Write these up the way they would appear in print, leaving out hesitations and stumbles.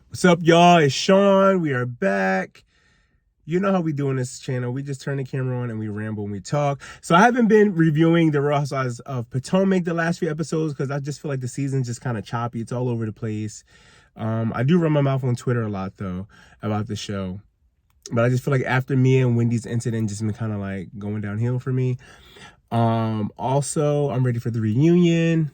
What's up, y'all? It's Sean. We are back. You know how we do on this channel. We just turn the camera on and we ramble and we talk. So I haven't been reviewing the Real Housewives of Potomac the last few episodes because I just feel like the season's just kind of choppy. It's all over the place. I do run my mouth on Twitter a lot, though, about the show. But I just feel like after Mia and Wendy's incident, just been kind of like going downhill for me. Also, I'm ready for the reunion.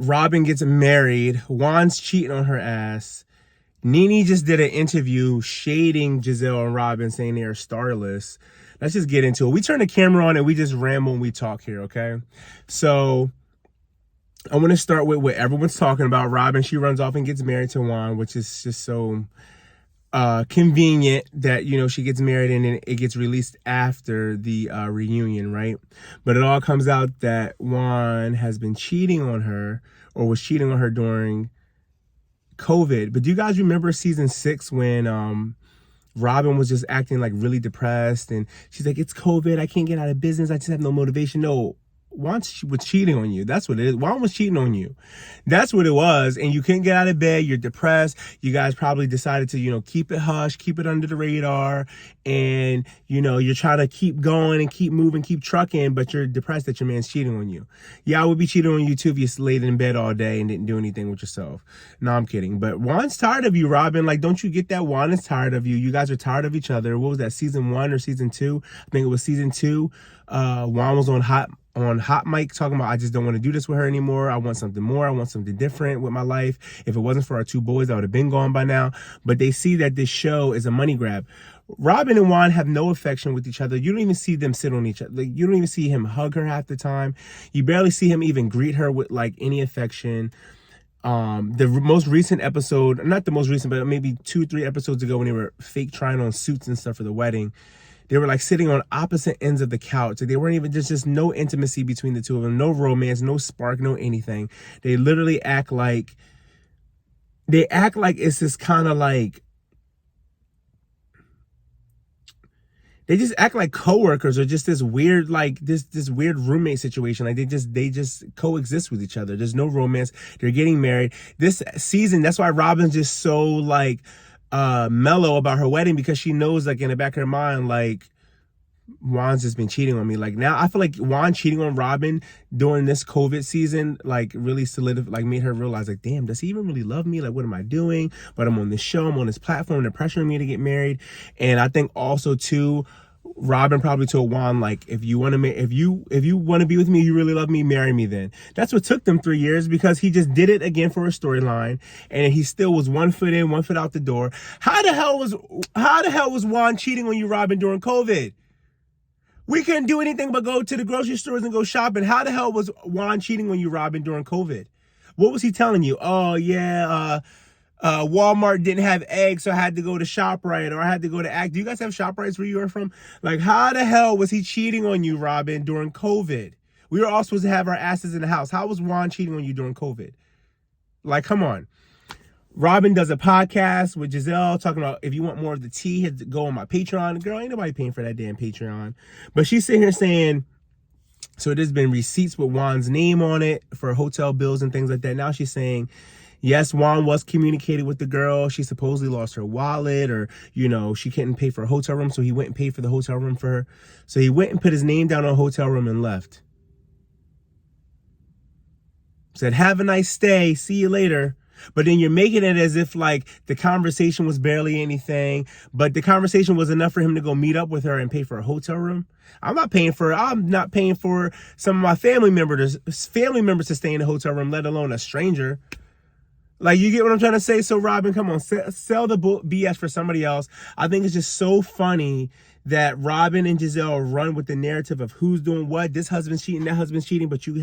Robyn gets married. Juan's cheating on her ass. NeNe just did an interview shading Gizelle and Robyn, saying they are starless. Let's just get into it. We turn the camera on and we just ramble and we talk here, okay? So I want to start with what everyone's talking about. Robyn, she runs off and gets married to Juan, which is just so convenient that, you know, she gets married and then it gets released after the reunion, right? But it all comes out that Juan has been cheating on her, or was cheating on her during COVID. But do you guys remember season 6 when Robyn was just acting like really depressed and she's like, it's COVID, I can't get out of business, I just have no motivation? No, Juan was cheating on you. That's what it is. Juan was cheating on you. That's what it was. And you couldn't get out of bed. You're depressed. You guys probably decided to, you know, keep it hush, keep it under the radar. And, you know, you're trying to keep going and keep moving, keep trucking, but you're depressed that your man's cheating on you. Yeah, I would be cheating on you too if you laid in bed all day and didn't do anything with yourself. No, I'm kidding. But Juan's tired of you, Robyn. Like, don't you get that? Juan is tired of you. You guys are tired of each other. What was that, season 1 or season 2? I think it was season 2. Juan was on hot mic talking about, I just don't want to do this with her anymore. I want something more. I want something different with my life. If it wasn't for our 2 boys, I would have been gone by now. But they see that this show is a money grab. Robyn and Juan have no affection with each other. You don't even see them sit on each other. Like, you don't even see him hug her half the time. You barely see him even greet her with like any affection. The most recent episode, not the most recent, but maybe 2-3 episodes ago, when they were fake trying on suits and stuff for the wedding, they were like sitting on opposite ends of the couch. Like, they weren't even, just no intimacy between the two of them, no romance, no spark, no anything. They literally act like it's this kind of like, they just act like coworkers, or just this weird, like this weird roommate situation. Like they just coexist with each other. There's no romance. They're getting married this season. That's why Robyn's just so like mellow about her wedding, because she knows, like, in the back of her mind, like, Juan's just been cheating on me. Like, now I feel like Juan cheating on Robyn during this COVID season, like, really solidified, like, made her realize, like, damn, does he even really love me? Like, what am I doing? But I'm on this show, I'm on this platform, they're pressuring me to get married. And I think also too, Robyn probably told Juan, like, if you want to be with me, you really love me, marry me then. That's what took them 3 years, because he just did it again for a storyline, and he still was 1 foot in, 1 foot out the door. How the hell was Juan cheating on you, Robyn, during COVID? We couldn't do anything but go to the grocery stores and go shopping. How the hell was Juan cheating on you, Robyn, during COVID? What was he telling you? Oh, yeah, Walmart didn't have eggs, so I had to go to ShopRite, or I had to go to Act. Do you guys have ShopRites where you are from? Like, how the hell was he cheating on you, Robyn, during COVID? We were all supposed to have our asses in the house. How was Juan cheating on you during COVID? Like, come on. Robyn does a podcast with Gizelle talking about, if you want more of the tea, have to go on my Patreon. Girl, ain't nobody paying for that damn Patreon. But she's sitting here saying, so there's been receipts with Juan's name on it for hotel bills and things like that. Now she's saying, yes, Juan was communicating with the girl. She supposedly lost her wallet, or, you know, she couldn't pay for a hotel room, so he went and paid for the hotel room for her. So he went and put his name down on a hotel room and left. Said, have a nice stay, see you later. But then you're making it as if, like, the conversation was barely anything, but the conversation was enough for him to go meet up with her and pay for a hotel room. I'm not paying for some of my family members to stay in a hotel room, let alone a stranger. Like, you get what I'm trying to say? So, Robyn, come on, sell the BS for somebody else. I think it's just so funny that Robyn and Gizelle run with the narrative of who's doing what. This husband's cheating, that husband's cheating, but you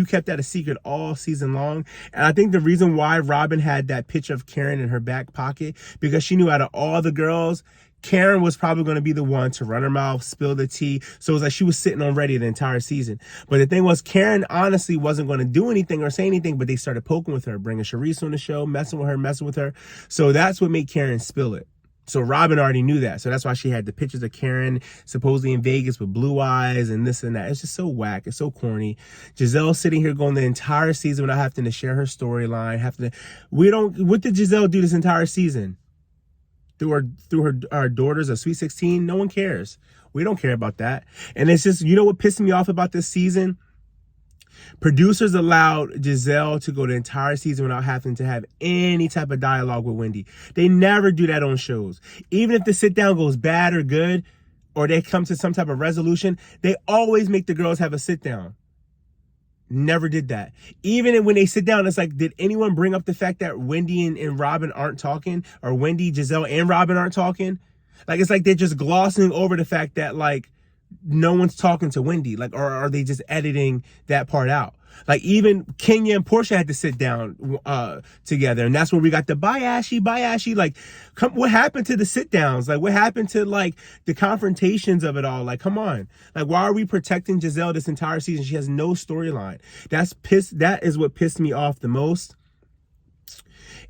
kept that a secret all season long. And I think the reason why Robyn had that picture of Karen in her back pocket, because she knew out of all the girls, Karen was probably going to be the one to run her mouth, spill the tea. So it was like she was sitting on ready the entire season. But the thing was, Karen honestly wasn't going to do anything or say anything, but they started poking with her, bringing Charisse on the show, messing with her. So that's what made Karen spill it. So Robyn already knew that. So that's why she had the pictures of Karen supposedly in Vegas with blue eyes and this and that. It's just so whack. It's so corny. Gizelle sitting here going the entire season without having to share her storyline. What did Gizelle do this entire season? Through our daughters of Sweet 16? No one cares. We don't care about that. And it's just, you know what pissed me off about this season? Producers allowed Gizelle to go the entire season without having to have any type of dialogue with Wendy. They never do that on shows. Even if the sit down goes bad or good, or they come to some type of resolution, they always make the girls have a sit down. Never did that. Even when they sit down, it's like, did anyone bring up the fact that Wendy and Robyn aren't talking? Or Wendy, Gizelle, and Robyn aren't talking? Like, it's like they're just glossing over the fact that, like, no one's talking to Wendy. Like, or are they just editing that part out? Like, even Kenya and Portia had to sit down together, and that's where we got the bye Ashy. Like, what happened to the sit downs? Like, what happened to, like, the confrontations of it all? Like, come on. Like, why are we protecting Gizelle this entire season? She has no storyline. That is what pissed me off the most.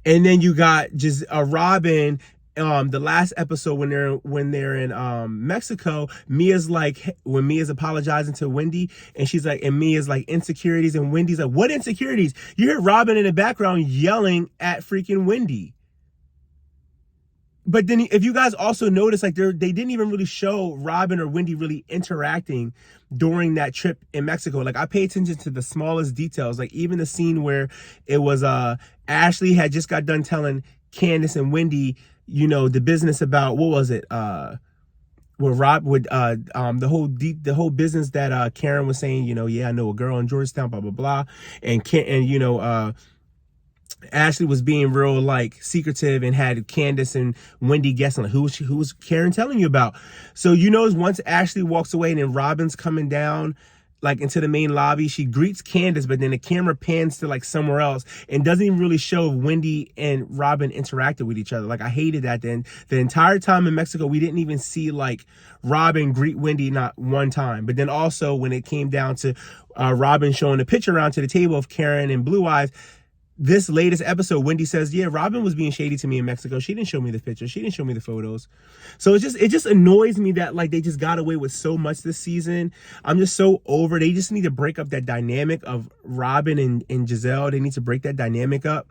And then you got just Robyn. The last episode when they're in Mexico, Mia's like, when Mia's apologizing to Wendy, and she's like, and Mia's like, insecurities, and Wendy's like, what insecurities? You hear Robyn in the background yelling at freaking Wendy. But then if you guys also notice, like, they didn't even really show Robyn or Wendy really interacting during that trip in Mexico. Like, I pay attention to the smallest details. Like, even the scene where it was Ashley had just got done telling Candace and Wendy, you know, the business about, what was it? The whole business that Karen was saying, you know, yeah, I know a girl in Georgetown, blah blah blah, and Ashley was being real, like, secretive and had Candace and Wendy guessing, like, who was Karen telling you about? So, you know, once Ashley walks away and then Robyn's coming down, like, into the main lobby, she greets Candace, but then the camera pans to, like, somewhere else and doesn't even really show if Wendy and Robyn interacted with each other. Like, I hated that. Then the entire time in Mexico, we didn't even see, like, Robyn greet Wendy not one time. But then also when it came down to Robyn showing the picture around to the table of Karen and Blue Eyes, this latest episode, Wendy says, yeah, Robyn was being shady to me in Mexico. She didn't show me the pictures. She didn't show me the photos. So it just annoys me that, like, they just got away with so much this season. I'm just so over. They just need to break up that dynamic of Robyn and Gizelle. They need to break that dynamic up.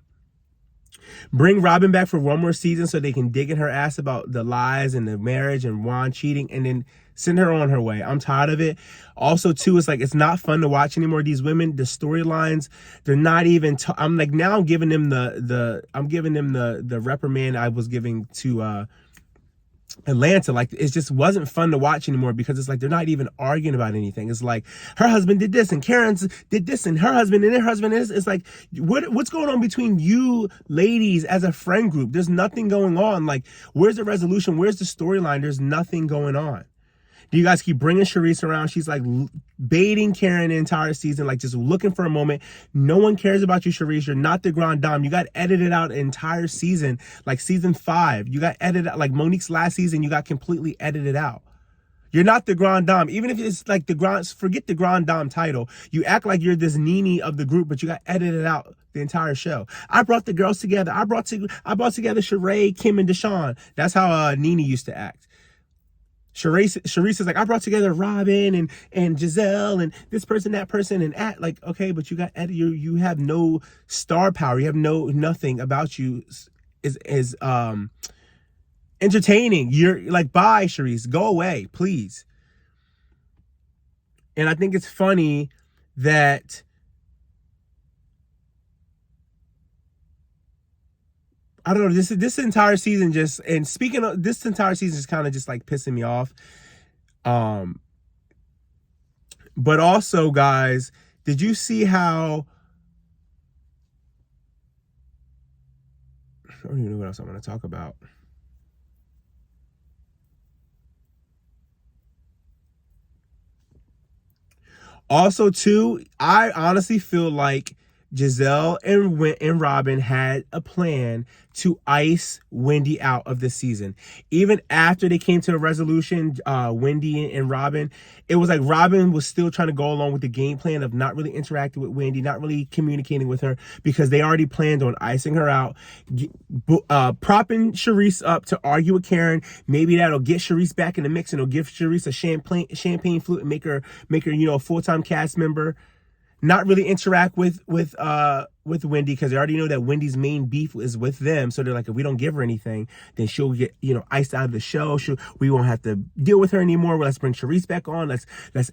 Bring Robyn back for one more season so they can dig in her ass about the lies and the marriage and Juan cheating, and then send her on her way. I'm tired of it. Also, too, it's like, it's not fun to watch anymore. These women, the storylines, they're not even. I'm like, now I'm giving them the reprimand I was giving to Atlanta. Like, it just wasn't fun to watch anymore, because it's like they're not even arguing about anything. It's like, her husband did this and Karen's did this and her husband and their husband is. It's like, what's going on between you ladies as a friend group? There's nothing going on. Like, where's the resolution? Where's the storyline? There's nothing going on. Do you guys keep bringing Charisse around? She's like baiting Karen the entire season, like just looking for a moment. No one cares about you, Charisse. You're not the Grand Dame. You got edited out an entire season, like season 5. You got edited out, like Monique's last season, you got completely edited out. You're not the Grand Dame. Even if it's like forget the Grand Dame title. You act like you're this NeNe of the group, but you got edited out the entire show. I brought the girls together. I brought together Sheree, Kim, and Deshawn. That's how NeNe used to act. Charisse is like, I brought together Robyn and Gizelle and this person, that person, and act like, okay, but you got you have no star power. You have nothing about you is entertaining. You're like, bye, Charisse, go away, please. And I think it's funny that I don't know, this entire season just, and speaking of this entire season, is kind of just like pissing me off. But also, guys, did you see how, I don't even know what else I want to talk about. Also, too, I honestly feel like Gizelle and Robyn had a plan to ice Wendy out of this season. Even after they came to a resolution, Wendy and Robyn, it was like Robyn was still trying to go along with the game plan of not really interacting with Wendy, not really communicating with her, because they already planned on icing her out, propping Charisse up to argue with Karen. Maybe that'll get Charisse back in the mix and it'll give Charisse a champagne flute and make her a full-time cast member. Not really interact with Wendy, because they already know that Wendy's main beef is with them. So they're like, if we don't give her anything, then she'll get iced out of the show. We won't have to deal with her anymore. Well, let's bring Charisse back on. Let's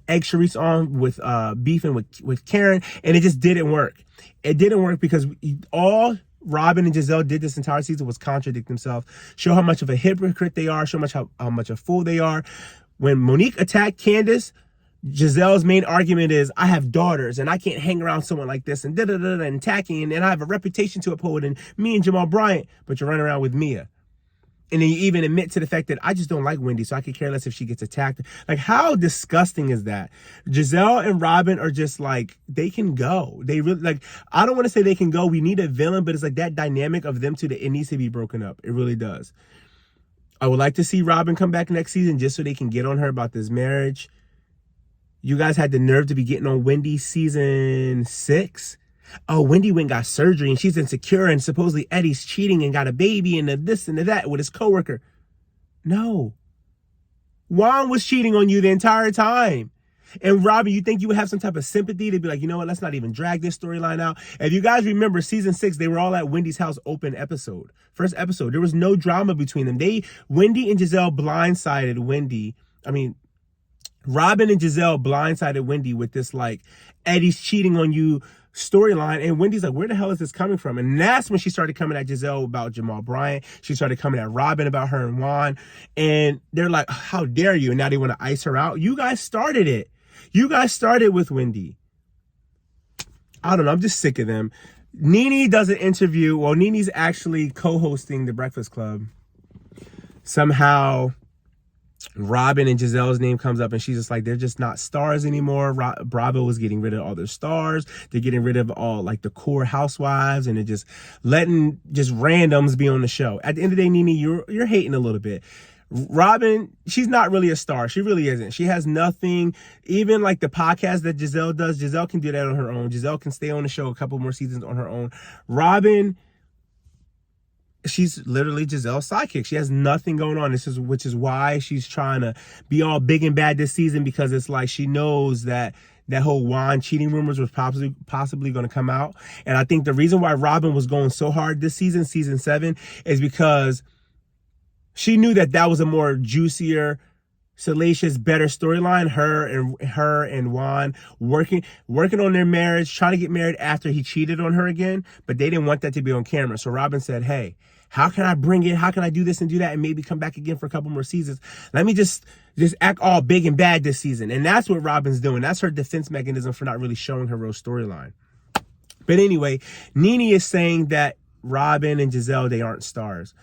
egg Charisse on with beefing with Karen, and it just didn't work. It didn't work because all Robyn and Gizelle did this entire season was contradict themselves, show how much of a hypocrite they are, show how much a fool they are. When Monique attacked Candace, Gizelle's main argument is, I have daughters and I can't hang around someone like this and and attacking, and I have a reputation to uphold, and me and Jamal Bryant, but you're running around with Mia. And then you even admit to the fact that I just don't like Wendy, so I could care less if she gets attacked. Like, how disgusting is that? Gizelle and Robyn are just like, they can go. They really, like, I don't want to say they can go. We need a villain, but it's like that dynamic of them two, that it needs to be broken up. It really does. I would like to see Robyn come back next season just so they can get on her about this marriage. You guys had the nerve to be getting on Wendy season 6. Oh, Wendy went and got surgery and she's insecure, and supposedly Eddie's cheating and got a baby and this and that with his coworker. No. Juan was cheating on you the entire time. And Robyn, you think you would have some type of sympathy to be like, you know what, let's not even drag this storyline out. If you guys remember season 6, they were all at Wendy's house open episode. First episode. There was no drama between them. Wendy and Gizelle blindsided Robyn and Gizelle blindsided Wendy with this, like, Eddie's cheating on you storyline. And Wendy's like, where the hell is this coming from? And that's when she started coming at Gizelle about Jamal Bryant. She started coming at Robyn about her and Juan. And they're like, how dare you? And now they want to ice her out. You guys started it. You guys started with Wendy. I don't know. I'm just sick of them. NeNe does an interview. Well, NeNe's actually co-hosting The Breakfast Club. Somehow Robyn and Gizelle's name comes up, and she's just like, they're just not stars anymore. Bravo is getting rid of all their stars. They're getting rid of all, like, the core housewives, and they're just letting just randoms be on the show. At the end of the day, NeNe, you're hating a little bit. Robyn, she's not really a star. She really isn't. She has nothing. Even like the podcast that Gizelle does, Gizelle can do that on her own. Gizelle can stay on the show a couple more seasons on her own. Robyn, she's literally Gizelle's sidekick. She has nothing going on. Which is why she's trying to be all big and bad this season, because it's like she knows that whole Juan cheating rumors was possibly going to come out. And I think the reason why Robyn was going so hard this season, season 7, is because she knew that was a more juicier, salacious, better storyline. Her and Juan working on their marriage, trying to get married after he cheated on her again, but they didn't want that to be on camera. So Robyn said, hey, how can I bring it? How can I do this and do that and maybe come back again for a couple more seasons? Let me just act all big and bad this season. And that's what Robyn's doing. That's her defense mechanism for not really showing her real storyline. But anyway, NeNe is saying that Robyn and Gizelle, they aren't stars.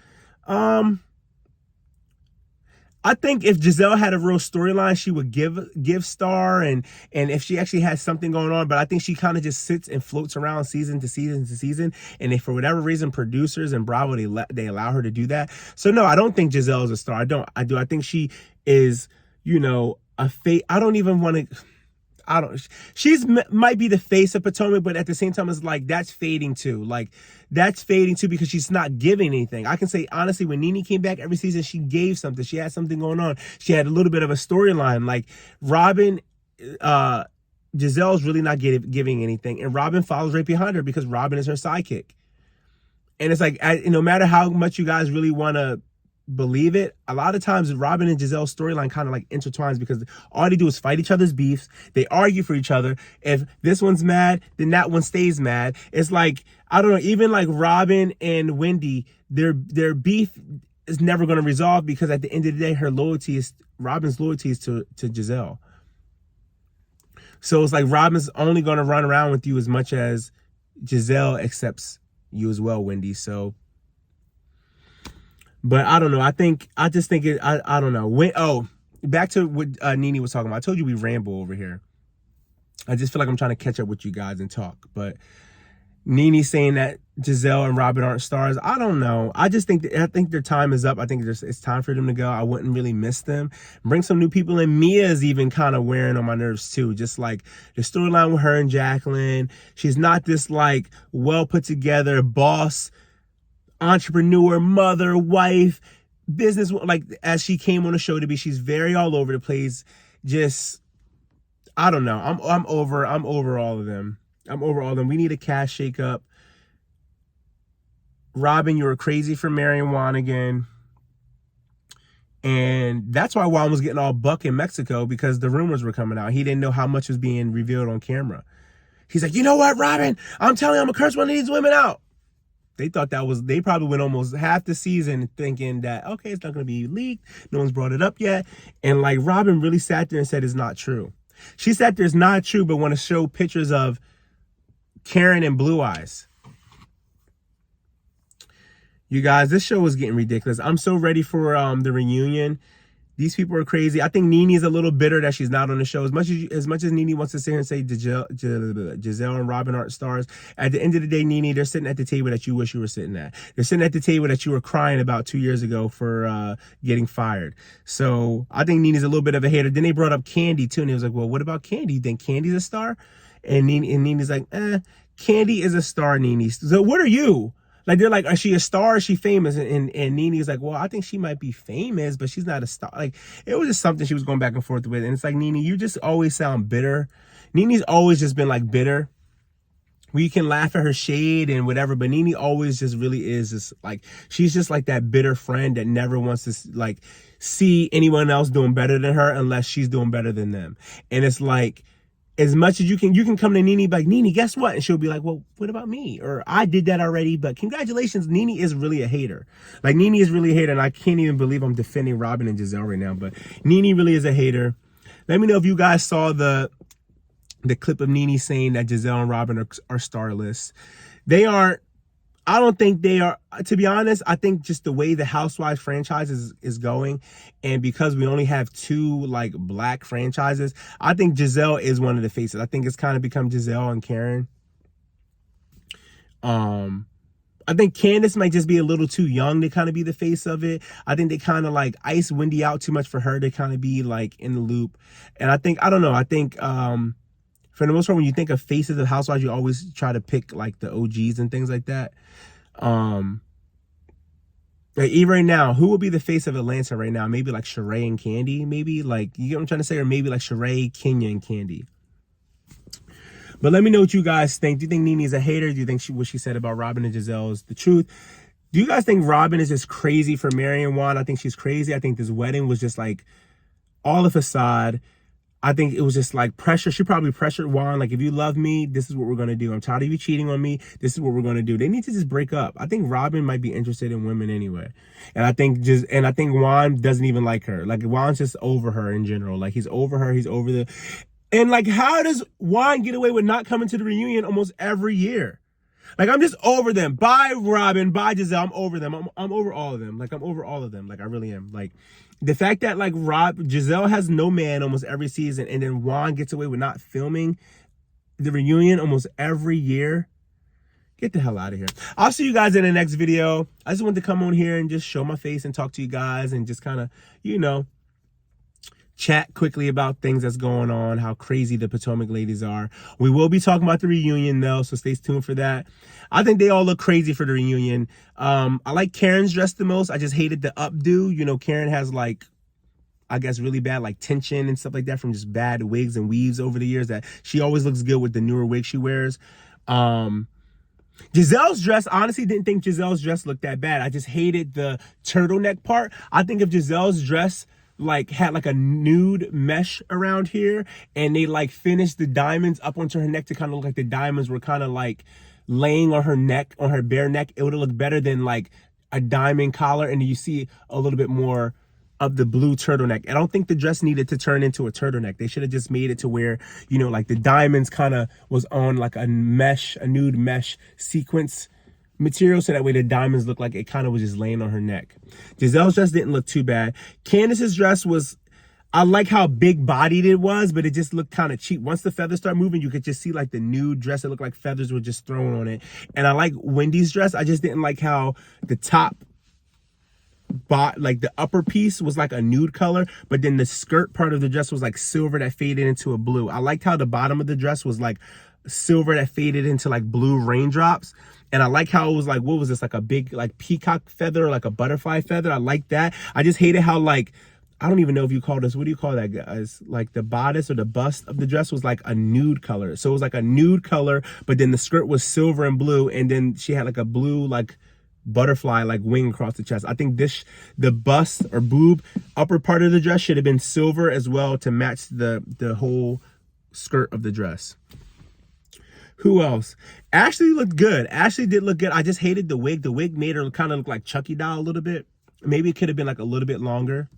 I think if Gizelle had a real storyline, she would give star, and if she actually has something going on. But I think she kind of just sits and floats around season to season to season. And if for whatever reason producers and Bravo they allow her to do that. So no, I don't think Gizelle is a star. I do. I think she is, a fake. I don't even want to. She's might be the face of Potomac, but at the same time, it's like that's fading too. Like that's fading too, because she's not giving anything. I can say honestly, when NeNe came back every season, she gave something. She had something going on. She had a little bit of a storyline. Like Robyn, Gizelle's really not giving anything, and Robyn follows right behind her because Robyn is her sidekick. And it's like, no matter how much you guys really want to believe it, a lot of times Robyn and Gizelle's storyline kind of like intertwines, because all they do is fight each other's beefs. They argue for each other. If this one's mad, then that one stays mad. It's like, I don't know, even like Robyn and Wendy, their beef is never going to resolve, because at the end of the day, Robyn's loyalty is to Gizelle. So it's like Robyn's only going to run around with you as much as Gizelle accepts you as well, Wendy. So, but I don't know. I just think it. I don't know. Back to what NeNe was talking about. I told you we ramble over here. I just feel like I'm trying to catch up with you guys and talk. But NeNe saying that Gizelle and Robyn aren't stars. I don't know. I just think their time is up. I think it's time for them to go. I wouldn't really miss them. Bring some new people in. Mia's even kind of wearing on my nerves too. Just like the storyline with her and Jacqueline. She's not this like well put together boss, entrepreneur, mother, wife, business like as she came on the show to be. She's very all over the place. Just I don't know. I'm over all of them. I'm over all of them. We need a cash shakeup. Robyn, you were crazy for marrying Juan again. And that's why Juan was getting all buck in Mexico, because the rumors were coming out. He didn't know how much was being revealed on camera. He's like, you know what, Robyn? I'm telling you, I'm going to curse one of these women out. They thought they probably went almost half the season thinking that, okay, it's not going to be leaked. No one's brought it up yet. And like Robyn really sat there and said it's not true. She sat there, it's not true, but want to show pictures of Karen and Blue Eyes. You guys, this show is getting ridiculous. I'm so ready for the reunion. These people are crazy. I think NeNe is a little bitter that she's not on the show. As much as NeNe wants to sit here and say Gizelle and Robyn aren't stars, at the end of the day, NeNe, they're sitting at the table that you wish you were sitting at. They're sitting at the table that you were crying about 2 years ago for getting fired. So I think NeNe's a little bit of a hater. Then they brought up Kandi too, and he was like, well, what about Kandi? You think Kandi's a star? And NeNe's like, Kandi is a star, NeNe. So what are you? Like, they're like, is she a star? Is she famous? And NeNe's like, well, I think she might be famous, but she's not a star. Like, it was just something she was going back and forth with. And it's like, NeNe, you just always sound bitter. NeNe's always just been like bitter. We can laugh at her shade and whatever, but NeNe always just really is just like, she's just like that bitter friend that never wants to like see anyone else doing better than her unless she's doing better than them. And it's like, as much as you can come to NeNe and be like, NeNe, guess what? And she'll be like, well, what about me? Or I did that already, but congratulations. NeNe is really a hater. Like, NeNe is really a hater, and I can't even believe I'm defending Robyn and Gizelle right now, but NeNe really is a hater. Let me know if you guys saw the clip of NeNe saying that Gizelle and Robyn are starless. They aren't. I don't think they are. To be honest, I think just the way the Housewives franchise is going, and because we only have 2 like black franchises, I think Gizelle is one of the faces. I think it's kind of become Gizelle and Karen. I think Candace might just be a little too young to kind of be the face of it. I think they kind of like ice Wendy out too much for her to kind of be like in the loop. And I don't know. I think for the most part, when you think of faces of Housewives, you always try to pick like the OGs and things like that. Like even right now, who would be the face of Atlanta right now? Maybe like Sheree and Kandi, maybe like, you get what I'm trying to say? Or maybe like Sheree, Kenya, and Kandi. But let me know what you guys think. Do you think NeNe's a hater? Do you think what she said about Robyn and Gizelle is the truth? Do you guys think Robyn is just crazy for marrying Juan? I think she's crazy. I think this wedding was just like all a facade. I think it was just like pressure. She probably pressured Juan, like, if you love me, this is what we're going to do. I'm tired of you cheating on me. This is what we're going to do. They need to just break up. I think Robyn might be interested in women anyway. And I think Juan doesn't even like her. Like, Juan's just over her in general. Like, he's over her. He's over the... And like, how does Juan get away with not coming to the reunion almost every year? Like, I'm just over them. Bye, Robyn. Bye, Gizelle. I'm over them. I'm over all of them. Like, I'm over all of them. Like, I really am. Like, the fact that, like, Gizelle has no man almost every season, and then Juan gets away with not filming the reunion almost every year. Get the hell out of here. I'll see you guys in the next video. I just wanted to come on here and just show my face and talk to you guys and just kind of, you know, chat quickly about things that's going on, how crazy the Potomac ladies are. We will be talking about the reunion, though, so stay tuned for that. I think they all look crazy for the reunion. I like Karen's dress the most. I just hated the updo. You know, Karen has, like, I guess really bad, like, tension and stuff like that from just bad wigs and weaves over the years, that she always looks good with the newer wig she wears. Gizelle's dress, honestly, didn't think Gizelle's dress looked that bad. I just hated the turtleneck part. I think if Gizelle's dress like had like a nude mesh around here and they like finished the diamonds up onto her neck to kind of look like the diamonds were kind of like laying on her neck, on her bare neck, it would have looked better than like a diamond collar, and you see a little bit more of the blue turtleneck. I don't think the dress needed to turn into a turtleneck. They should have just made it to where, you know, like the diamonds kind of was on like a mesh, a nude mesh sequence material, so that way the diamonds look like it kind of was just laying on her neck. Gizelle's dress didn't look too bad. Candace's dress was, I like how big bodied it was, but it just looked kind of cheap. Once the feathers start moving, you could just see like the nude dress. It looked like feathers were just thrown on it. And I like Wendy's dress. I just didn't like how the top like the upper piece was like a nude color, but then the skirt part of the dress was like silver that faded into a blue. I liked how the bottom of the dress was like silver that faded into like blue raindrops. And I like how it was like, what was this, like a big like peacock feather, like a butterfly feather. I like that. I just hated how like, I don't even know if you call this, what do you call that, guys? Like the bodice or the bust of the dress was like a nude color. So it was like a nude color, but then the skirt was silver and blue, and then she had like a blue like butterfly like wing across the chest. I think the bust or boob upper part of the dress should have been silver as well to match the whole skirt of the dress. Who else? Ashley looked good. Ashley did look good. I just hated the wig. The wig made her kind of look like Chucky doll a little bit. Maybe it could have been like a little bit longer.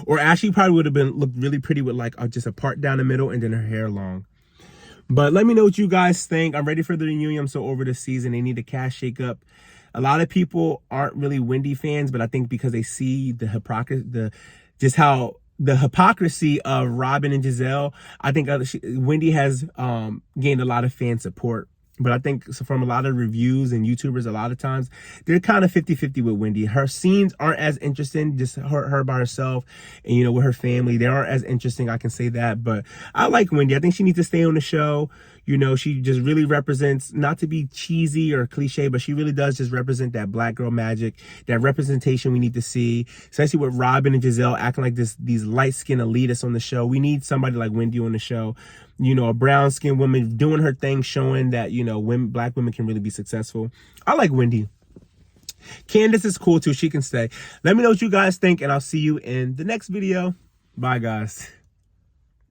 Or Ashley probably would have looked really pretty with like just a part down the middle and then her hair long. But let me know what you guys think. I'm ready for the reunion. I'm so over this season. They need a cast shake-up. A lot of people aren't really Wendy fans, but I think because they see the hypocrisy, the hypocrisy of Robyn and Gizelle, I think Wendy has gained a lot of fan support. But I think from a lot of reviews and YouTubers, a lot of times, they're kind of 50-50 with Wendy. Her scenes aren't as interesting, just her by herself and, you know, with her family. They aren't as interesting, I can say that. But I like Wendy. I think she needs to stay on the show. You know, she just really represents, not to be cheesy or cliche, but she really does just represent that black girl magic, that representation we need to see, especially with Robyn and Gizelle acting like these light-skinned elitists on the show. We need somebody like Wendy on the show. You know, a brown-skinned woman doing her thing, showing that, you know, black women can really be successful. I like Wendy. Candace is cool too. She can stay. Let me know what you guys think, and I'll see you in the next video. Bye, guys.